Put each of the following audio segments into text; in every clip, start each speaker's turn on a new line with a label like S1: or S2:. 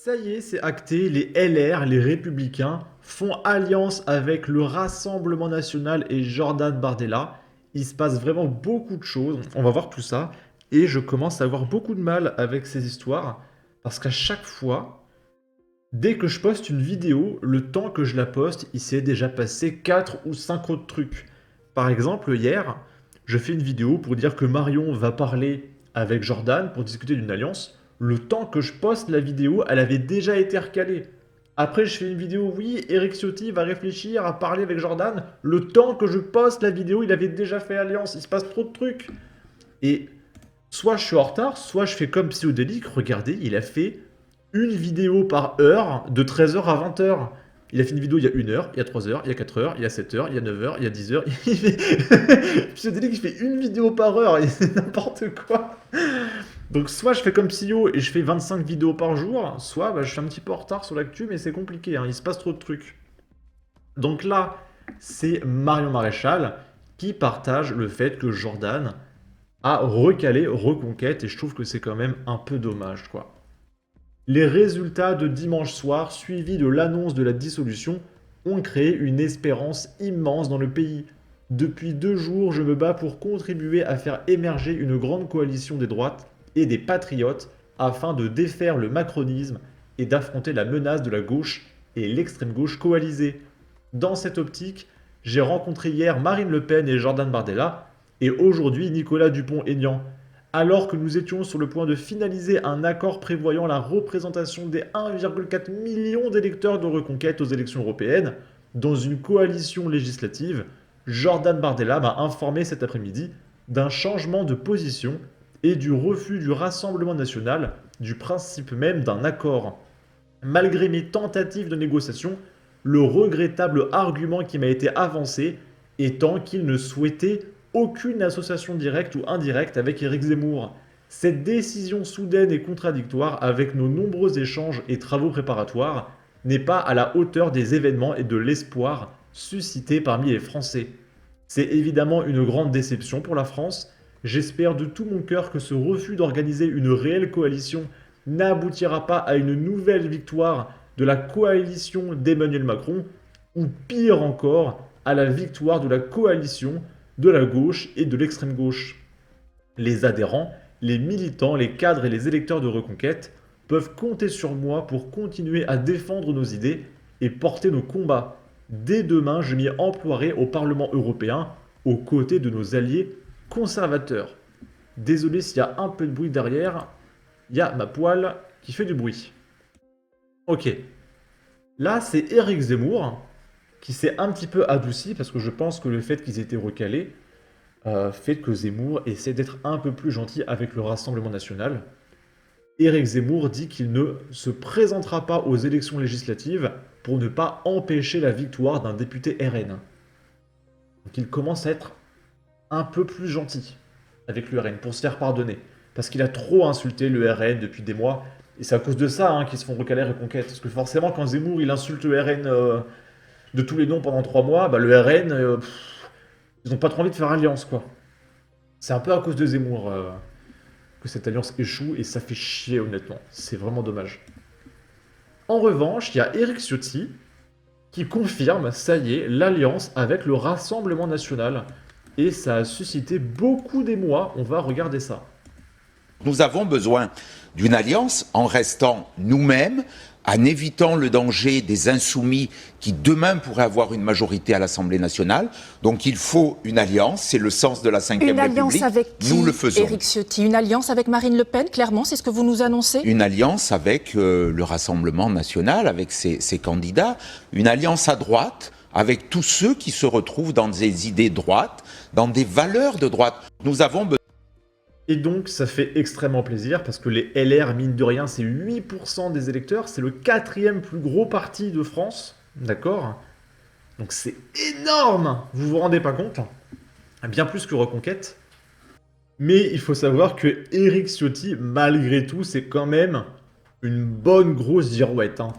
S1: Ça y est, c'est acté, les LR, les Républicains, font alliance avec le Rassemblement National et Jordan Bardella. Il se passe vraiment beaucoup de choses, on va voir tout ça, et je commence à avoir beaucoup de mal avec ces histoires, parce qu'à chaque fois, dès que je poste une vidéo, le temps que je la poste, il s'est déjà passé 4 ou 5 autres trucs. Par exemple, hier, je fais une vidéo pour dire que Marion va parler avec Jordan pour discuter d'une alliance. Le temps que je poste la vidéo, elle avait déjà été recalée. Après, je fais une vidéo, oui, Eric Ciotti va réfléchir à parler avec Jordan. Le temps que je poste la vidéo, il avait déjà fait alliance. Il se passe trop de trucs. Et soit je suis en retard, soit je fais comme Psyodélique. Regardez, il a fait une vidéo par heure de 13h à 20h. Il a fait une vidéo il y a 1 heure, il y a 3 heures, il y a 4 heures, il y a 7 heures, il y a 9 heures, il y a 10 heures. Psyodélique, il fait une vidéo par heure, et c'est n'importe quoi. Donc soit je fais comme Psyo et je fais 25 vidéos par jour, soit je suis un petit peu en retard sur l'actu, mais c'est compliqué, hein, il se passe trop de trucs. Donc là, c'est Marion Maréchal qui partage le fait que Jordan a recalé Reconquête, et je trouve que c'est quand même un peu dommage, quoi. Les résultats de dimanche soir, suivis de l'annonce de la dissolution, ont créé une espérance immense dans le pays. Depuis 2 jours, je me bats pour contribuer à faire émerger une grande coalition des droites et des patriotes afin de défaire le macronisme et d'affronter la menace de la gauche et l'extrême gauche coalisée. Dans cette optique, j'ai rencontré hier Marine Le Pen et Jordan Bardella, et aujourd'hui Nicolas Dupont-Aignan. Alors que nous étions sur le point de finaliser un accord prévoyant la représentation des 1,4 million d'électeurs de Reconquête aux élections européennes, dans une coalition législative, Jordan Bardella m'a informé cet après-midi d'un changement de position et du refus du Rassemblement national du principe même d'un accord. Malgré mes tentatives de négociation, le regrettable argument qui m'a été avancé étant qu'il ne souhaitait aucune association directe ou indirecte avec Éric Zemmour. Cette décision soudaine et contradictoire avec nos nombreux échanges et travaux préparatoires n'est pas à la hauteur des événements et de l'espoir suscités parmi les Français. C'est évidemment une grande déception pour la France. J'espère de tout mon cœur que ce refus d'organiser une réelle coalition n'aboutira pas à une nouvelle victoire de la coalition d'Emmanuel Macron, ou pire encore, à la victoire de la coalition de la gauche et de l'extrême gauche. Les adhérents, les militants, les cadres et les électeurs de Reconquête peuvent compter sur moi pour continuer à défendre nos idées et porter nos combats. Dès demain, je m'y emploierai au Parlement européen, aux côtés de nos alliés conservateurs. Désolé s'il y a un peu de bruit derrière, il y a ma poêle qui fait du bruit. Ok, là c'est Éric Zemmour qui s'est un petit peu adouci, parce que je pense que le fait qu'ils aient été recalés fait que Zemmour essaie d'être un peu plus gentil avec le Rassemblement national. Éric Zemmour dit qu'il ne se présentera pas aux élections législatives pour ne pas empêcher la victoire d'un député RN. Donc il commence à être un peu plus gentil avec le RN pour se faire pardonner. Parce qu'il a trop insulté le RN depuis des mois. Et c'est à cause de ça qu'ils se font recaler à Reconquête. Parce que forcément, quand Zemmour il insulte le RN de tous les noms pendant 3 mois, le RN, ils n'ont pas trop envie de faire alliance, quoi. C'est un peu à cause de Zemmour que cette alliance échoue, et ça fait chier, honnêtement. C'est vraiment dommage. En revanche, il y a Éric Ciotti qui confirme, ça y est, l'alliance avec le Rassemblement national. Et ça a suscité beaucoup d'émoi. On va regarder ça.
S2: Nous avons besoin d'une alliance en restant nous-mêmes, en évitant le danger des insoumis qui demain pourraient avoir une majorité à l'Assemblée nationale. Donc il faut une alliance, c'est le sens de la Ve République.
S3: Une alliance avec qui,
S2: nous le faisons.
S3: Éric Ciotti? Une alliance avec Marine Le Pen, clairement, c'est ce que vous nous annoncez?
S2: Une alliance avec le Rassemblement national, avec ses candidats. Une alliance à droite, avec tous ceux qui se retrouvent dans des idées droites, dans des valeurs de droite. Nous avons besoin.
S1: Et donc, ça fait extrêmement plaisir, parce que les LR, mine de rien, c'est 8% des électeurs, c'est le 4e plus gros parti de France, d'accord? Donc c'est énorme! Vous vous rendez pas compte? Bien plus que Reconquête. Mais il faut savoir que Éric Ciotti, malgré tout, c'est quand même une bonne grosse girouette, hein.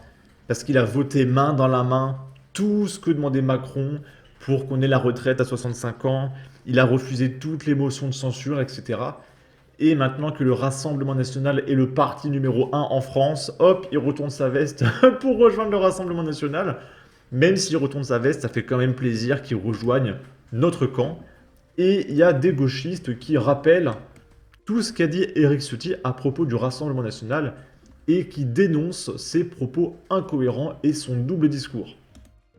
S1: Parce qu'il a voté main dans la main tout ce que demandait Macron pour qu'on ait la retraite à 65 ans. Il a refusé toutes les motions de censure, etc. Et maintenant que le Rassemblement national est le parti numéro 1 en France, hop, il retourne sa veste pour rejoindre le Rassemblement national. Même s'il retourne sa veste, ça fait quand même plaisir qu'il rejoigne notre camp. Et il y a des gauchistes qui rappellent tout ce qu'a dit Éric Ciotti à propos du Rassemblement national et qui dénoncent ses propos incohérents et son double discours.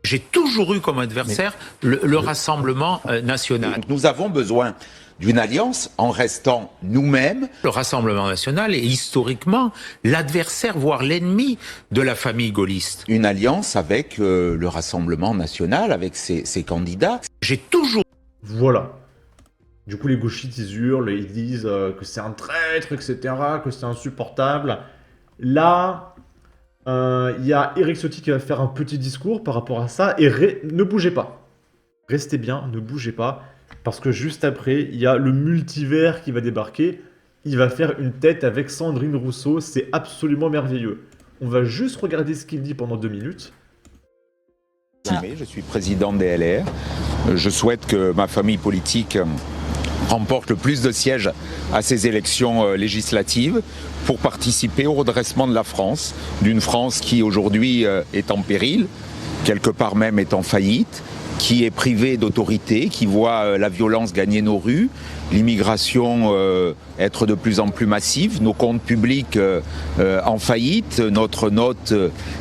S4: J'ai toujours eu comme adversaire le Rassemblement national.
S2: Donc nous avons besoin d'une alliance en restant nous-mêmes.
S4: Le Rassemblement national est historiquement l'adversaire, voire l'ennemi de la famille gaulliste.
S2: Une alliance avec le Rassemblement national, avec ses candidats.
S4: J'ai toujours...
S1: Voilà. Du coup, les gauchistes, ils hurlent, ils disent que c'est un traître, etc., que c'est insupportable. Là, il y a Éric Ciotti qui va faire un petit discours par rapport à ça, et ne bougez pas. Restez bien, ne bougez pas, parce que juste après, il y a le multivers qui va débarquer. Il va faire une tête avec Sandrine Rousseau, c'est absolument merveilleux. On va juste regarder ce qu'il dit pendant 2 minutes.
S2: Je suis président des LR. Je souhaite que ma famille politique remporte le plus de sièges à ces élections législatives pour participer au redressement de la France, d'une France qui aujourd'hui est en péril, quelque part même est en faillite, qui est privée d'autorité, qui voit la violence gagner nos rues, l'immigration être de plus en plus massive, nos comptes publics en faillite, notre note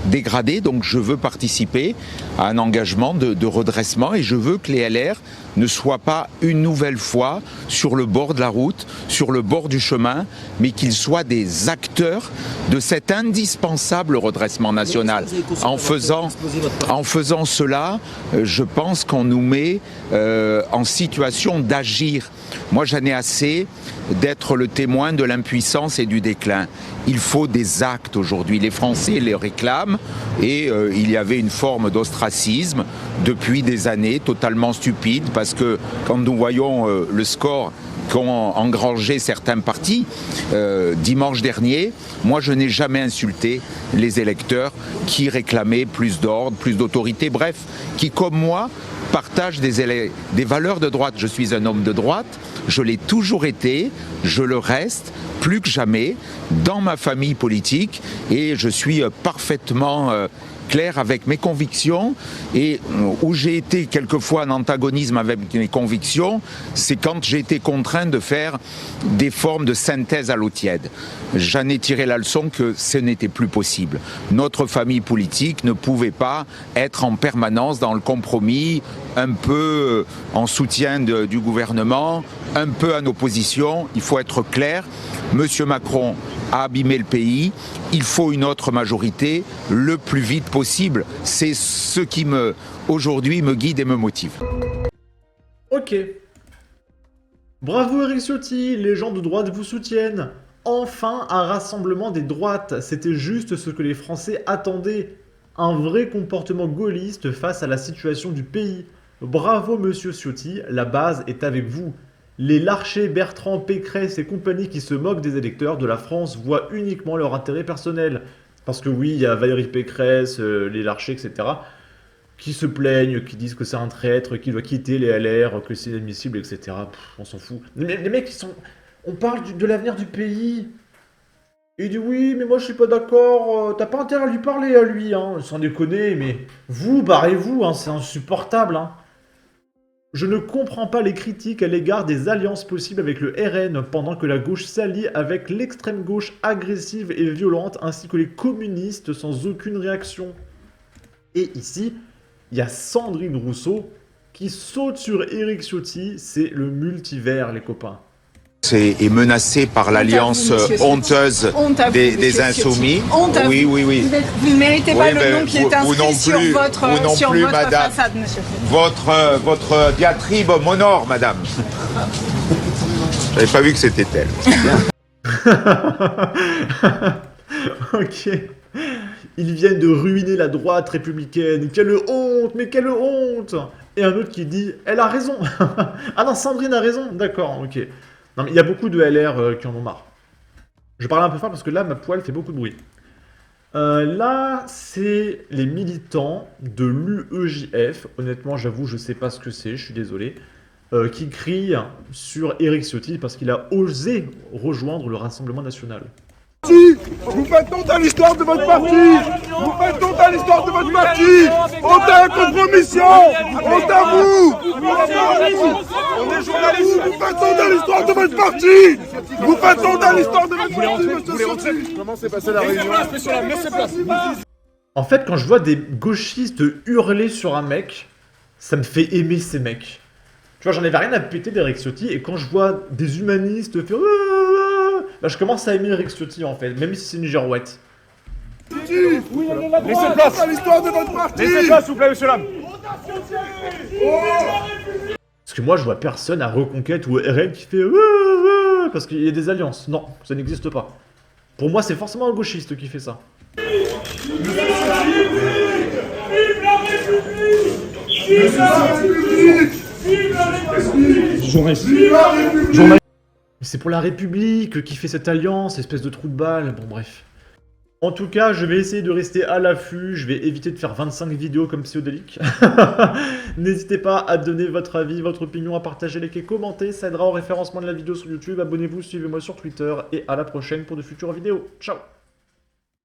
S2: dégradée. Donc je veux participer à un engagement de redressement et je veux que les LR ne soient pas une nouvelle fois sur le bord de la route, sur le bord du chemin, mais qu'ils soient des acteurs de cet indispensable redressement national. En faisant cela, je pense qu'on nous met en situation d'agir. Moi, j'en ai assez d'être le témoin de l'impuissance et du déclin. Il faut des actes aujourd'hui. Les Français les réclament et il y avait une forme d'ostracisme depuis des années, totalement stupide, parce que quand nous voyons le score qu'ont engrangé certains partis dimanche dernier, moi je n'ai jamais insulté les électeurs qui réclamaient plus d'ordre, plus d'autorité, bref, qui comme moi partagent des valeurs de droite. Je suis un homme de droite, je l'ai toujours été, je le reste plus que jamais dans ma famille politique et je suis parfaitement clair avec mes convictions et où j'ai été quelquefois en antagonisme avec mes convictions, c'est quand j'ai été contraint de faire des formes de synthèse à l'eau tiède. J'en ai tiré la leçon que ce n'était plus possible. Notre famille politique ne pouvait pas être en permanence dans le compromis, un peu en soutien du gouvernement, un peu en opposition. Il faut être clair. Monsieur Macron a abîmé le pays. Il faut une autre majorité le plus vite possible. C'est ce qui aujourd'hui me guide et me motive.
S1: Ok. Bravo Éric Ciotti, les gens de droite vous soutiennent. Enfin, un rassemblement des droites. C'était juste ce que les Français attendaient. Un vrai comportement gaulliste face à la situation du pays. Bravo monsieur Ciotti, la base est avec vous. Les Larcher, Bertrand, Pécresse et compagnie qui se moquent des électeurs de la France voient uniquement leur intérêt personnel. Parce que oui, il y a Valérie Pécresse, les Larcher, etc., qui se plaignent, qui disent que c'est un traître, qu'il doit quitter les LR, que c'est inadmissible, etc. On s'en fout. Les mecs, ils sont... On parle de l'avenir du pays. Il dit oui, mais moi je suis pas d'accord, t'as pas intérêt à lui parler à lui, hein. Sans déconner, mais vous, barrez-vous, hein, c'est insupportable, hein. Je ne comprends pas les critiques à l'égard des alliances possibles avec le RN pendant que la gauche s'allie avec l'extrême gauche agressive et violente ainsi que les communistes sans aucune réaction. Et ici, il y a Sandrine Rousseau qui saute sur Éric Ciotti, c'est le multivers les copains.
S2: Est menacé par l'alliance honteuse des insoumis. Oui.
S5: Vous ne méritez pas le nom qui est inscrit sur votre façade, monsieur.
S2: Votre diatribe m'honore, madame. J'avais pas vu que c'était elle.
S1: Ok. Ils viennent de ruiner la droite républicaine. Quelle honte, mais quelle honte. Et un autre qui dit, elle a raison. Ah non, Sandrine a raison. D'accord, ok. Non, mais il y a beaucoup de LR qui en ont marre. Je parle un peu fort parce que là, ma poêle fait beaucoup de bruit. Là, c'est les militants de l'UEJF. Honnêtement, j'avoue, je sais pas ce que c'est, je suis désolé. qui crie sur Éric Ciotti parce qu'il a osé rejoindre le Rassemblement national.
S6: Vous faites honte à l'histoire de votre parti. Vous faites honte à l'histoire de votre parti. Honte à la compromission. Honte à vous. On est journalistes. Vous faites honte à l'histoire de votre parti. Vous faites honte à l'histoire de votre parti, monsieur Ciotti. Comment s'est passée la réunion?
S1: En fait, quand je vois des gauchistes hurler sur un mec, ça me fait aimer ces mecs. Tu vois, j'en avais rien à péter d'Éric Ciotti, et quand je vois des humanistes faire... Bah, je commence à aimer Éric Ciotti, en fait, même si c'est une girouette.
S6: Laissez place à l'histoire de votre parti. Laissez place, s'il vous plaît, monsieur Lam.
S1: Parce que moi, je vois personne à Reconquête ou RN qui fait... parce qu'il y a des alliances. Non, ça n'existe pas. Pour moi, c'est forcément un gauchiste qui fait ça.
S6: Vive la République! Vive la République! Vive la République! Journaliste! Vive la République!
S1: C'est pour la République qui fait cette alliance, espèce de trou de balle, bon bref. En tout cas, je vais essayer de rester à l'affût, je vais éviter de faire 25 vidéos comme Psyodélique. N'hésitez pas à donner votre avis, votre opinion, à partager, liker, commenter, ça aidera au référencement de la vidéo sur YouTube. Abonnez-vous, suivez-moi sur Twitter, et à la prochaine pour de futures vidéos. Ciao!